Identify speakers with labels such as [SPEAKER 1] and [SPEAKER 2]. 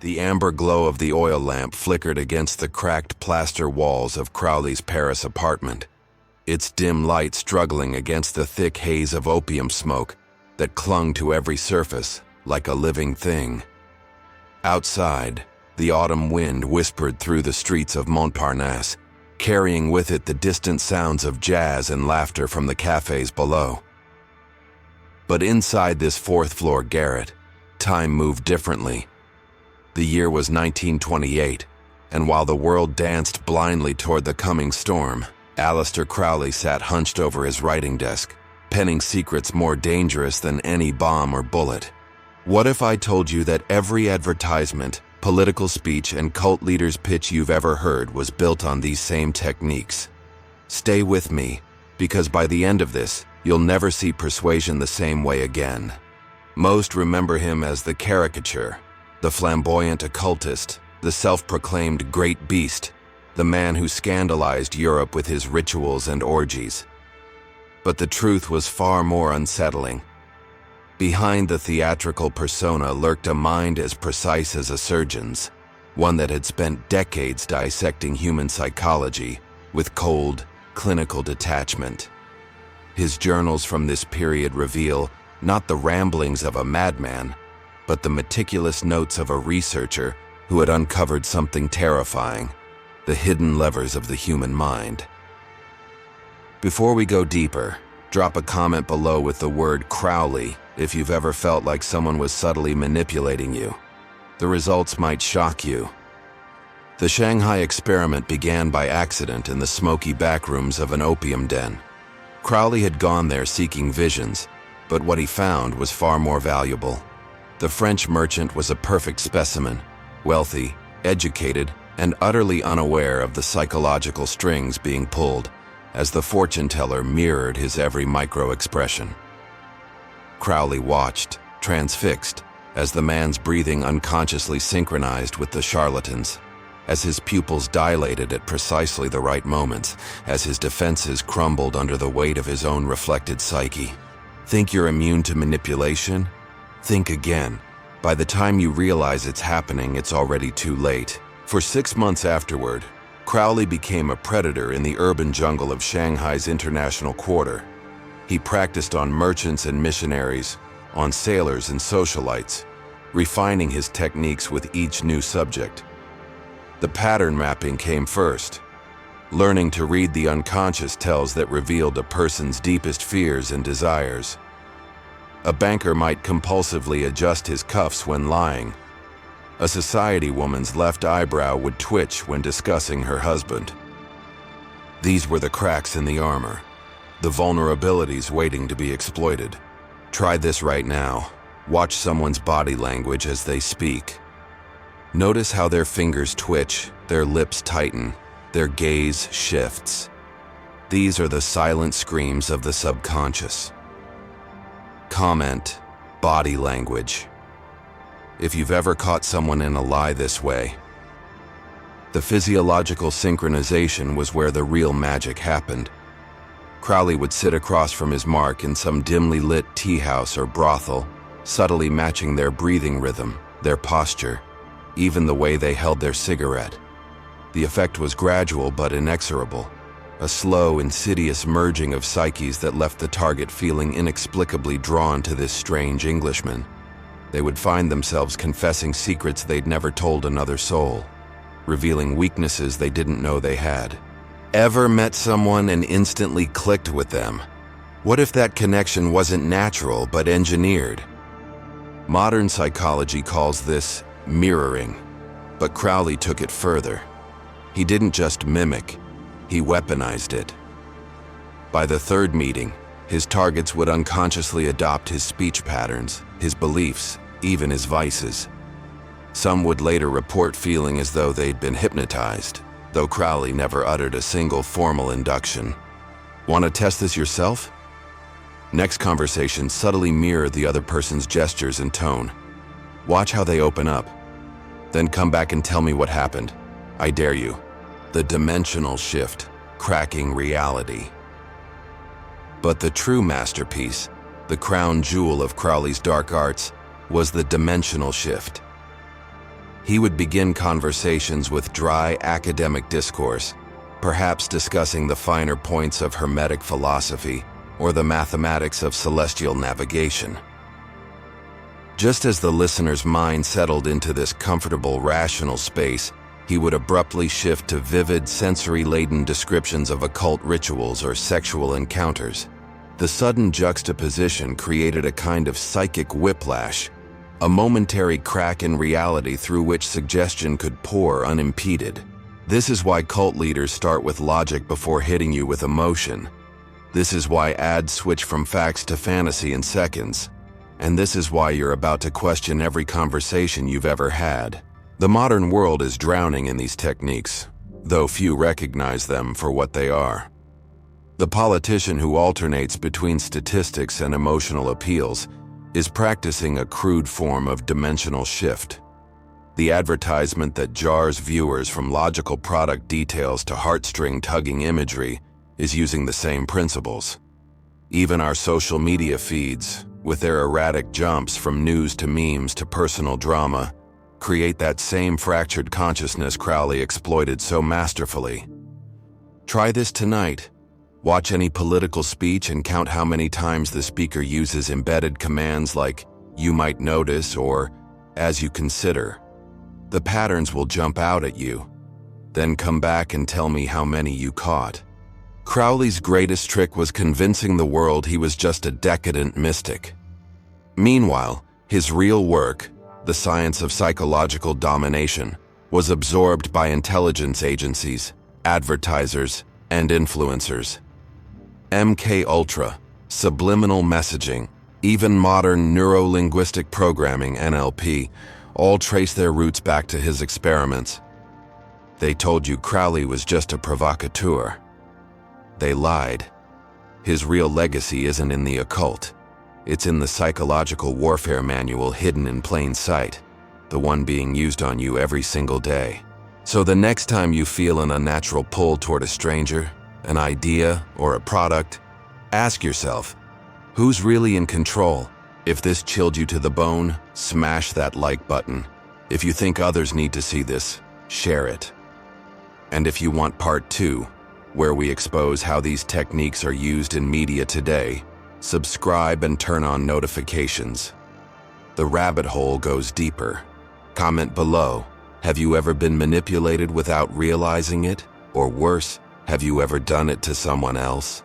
[SPEAKER 1] The amber glow of the oil lamp flickered against the cracked plaster walls of Crowley's Paris apartment, its dim light struggling against the thick haze of opium smoke that clung to every surface like a living thing. Outside, the autumn wind whispered through the streets of Montparnasse, carrying with it the distant sounds of jazz and laughter from the cafes below. But inside this fourth-floor garret, time moved differently. The year was 1928, and while the world danced blindly toward the coming storm, Aleister Crowley sat hunched over his writing desk, penning secrets more dangerous than any bomb or bullet. What if I told you that every advertisement, political speech, and cult leader's pitch you've ever heard was built on these same techniques? Stay with me, because by the end of this, you'll never see persuasion the same way again. Most remember him as the caricature, the flamboyant occultist, the self-proclaimed great beast, the man who scandalized Europe with his rituals and orgies. But the truth was far more unsettling. Behind the theatrical persona lurked a mind as precise as a surgeon's, one that had spent decades dissecting human psychology with cold, clinical detachment. His journals from this period reveal not the ramblings of a madman, but the meticulous notes of a researcher who had uncovered something terrifying, the hidden levers of the human mind. Before we go deeper, drop a comment below with the word Crowley if you've ever felt like someone was subtly manipulating you. The results might shock you. The Shanghai experiment began by accident in the smoky backrooms of an opium den. Crowley had gone there seeking visions, but what he found was far more valuable. The French merchant was a perfect specimen, wealthy, educated, and utterly unaware of the psychological strings being pulled as the fortune teller mirrored his every micro-expression. Crowley watched, transfixed, as the man's breathing unconsciously synchronized with the charlatan's, as his pupils dilated at precisely the right moments, as his defenses crumbled under the weight of his own reflected psyche. Think you're immune to manipulation? Think again. By the time you realize it's happening, it's already too late. For 6 months afterward, Crowley became a predator in the urban jungle of Shanghai's international quarter. He practiced on merchants and missionaries, on sailors and socialites, refining his techniques with each new subject. The pattern mapping came first. Learning to read the unconscious tells that revealed a person's deepest fears and desires. A banker might compulsively adjust his cuffs when lying. A society woman's left eyebrow would twitch when discussing her husband. These were the cracks in the armor, the vulnerabilities waiting to be exploited. Try this right now. Watch someone's body language as they speak. Notice how their fingers twitch, their lips tighten, their gaze shifts. These are the silent screams of the subconscious. Comment, body language. If you've ever caught someone in a lie this way. The physiological synchronization was where the real magic happened. Crowley would sit across from his mark in some dimly lit tea house or brothel, subtly matching their breathing rhythm, their posture, even the way they held their cigarette. The effect was gradual but inexorable, a slow, insidious merging of psyches that left the target feeling inexplicably drawn to this strange Englishman. They would find themselves confessing secrets they'd never told another soul, revealing weaknesses they didn't know they had. Ever met someone and instantly clicked with them? What if that connection wasn't natural but engineered? Modern psychology calls this mirroring, but Crowley took it further. He didn't just mimic, he weaponized it. By the third meeting, his targets would unconsciously adopt his speech patterns, his beliefs, even his vices. Some would later report feeling as though they'd been hypnotized, though Crowley never uttered a single formal induction. Want to test this yourself? Next conversation subtly mirror the other person's gestures and tone. Watch how they open up. Then come back and tell me what happened. I dare you. The dimensional shift, cracking reality. But the true masterpiece, the crown jewel of Crowley's dark arts, was the dimensional shift. He would begin conversations with dry academic discourse, perhaps discussing the finer points of Hermetic philosophy or the mathematics of celestial navigation. Just as the listener's mind settled into this comfortable, rational space, he would abruptly shift to vivid, sensory-laden descriptions of occult rituals or sexual encounters. The sudden juxtaposition created a kind of psychic whiplash, a momentary crack in reality through which suggestion could pour unimpeded. This is why cult leaders start with logic before hitting you with emotion. This is why ads switch from facts to fantasy in seconds. And this is why you're about to question every conversation you've ever had. The modern world is drowning in these techniques, though few recognize them for what they are. The politician who alternates between statistics and emotional appeals is practicing a crude form of dimensional shift. The advertisement that jars viewers from logical product details to heartstring-tugging imagery is using the same principles. Even our social media feeds, with their erratic jumps from news to memes to personal drama, create that same fractured consciousness Crowley exploited so masterfully. Try this tonight. Watch any political speech and count how many times the speaker uses embedded commands like, "you might notice," or, "as you consider." The patterns will jump out at you. Then come back and tell me how many you caught. Crowley's greatest trick was convincing the world he was just a decadent mystic. Meanwhile, his real work, the science of psychological domination, was absorbed by intelligence agencies, advertisers, and influencers. MK Ultra, subliminal messaging, even modern neuro-linguistic programming (NLP), all trace their roots back to his experiments. They told you Crowley was just a provocateur. They lied. His real legacy isn't in the occult. It's in the psychological warfare manual hidden in plain sight, the one being used on you every single day. So the next time you feel an unnatural pull toward a stranger, an idea, or a product, ask yourself, who's really in control? If this chilled you to the bone, smash that like button. If you think others need to see this, share it. And if you want part 2, where we expose how these techniques are used in media today, subscribe and turn on notifications. The rabbit hole goes deeper. Comment below. Have you ever been manipulated without realizing it? Or worse, have you ever done it to someone else?